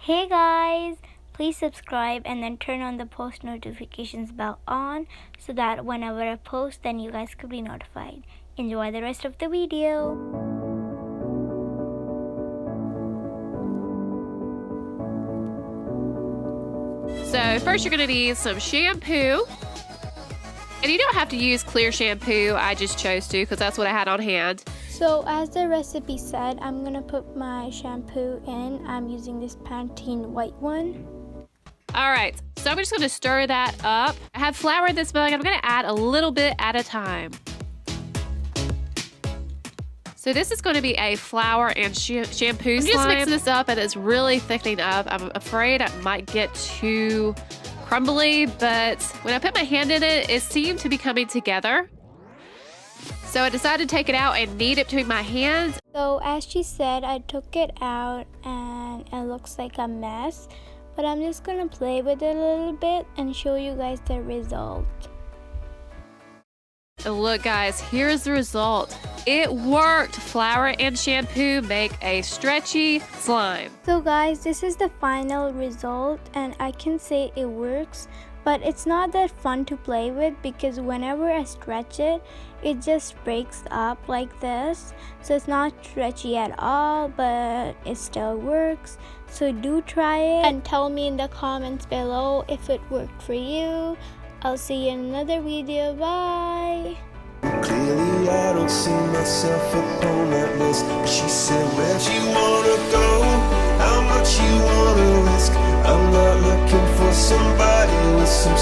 Hey guys, please subscribe and then turn on the post notifications bell on so that whenever I post, then you guys could be notified. Enjoy the rest of the video. So first you're gonna need some shampoo. And you don't have to use clear shampoo. I just chose to because that's what I had on hand. So as the recipe said, I'm gonna put my shampoo in. I'm using this Pantene white one. All right, so I'm just gonna stir that up. I have flour in this milk. I'm gonna add a little bit at a time. So this is going to be a flour and shampoo slime. Just mix this up and it's really thickening up. I'm afraid it might get too crumbly, but when I put my hand in it, it seemed to be coming together. So I decided to take it out and knead it between my hands. So as she said, I took it out and it looks like a mess, but I'm just gonna play with it a little bit and show you guys the result. And look guys, here's the result. It worked. Flour and shampoo make a stretchy slime. So guys, this is the final result and I can say it works, but it's not that fun to play with because whenever I stretch it, it just breaks up like this. So it's not stretchy at all, but it still works. So do try it and tell me in the comments below if it worked for you. I'll see you in another video. Bye. Clearly I don't see myself upon that list. She said, where'd you wanna go? How much you wanna risk? I'm not looking for somebody with some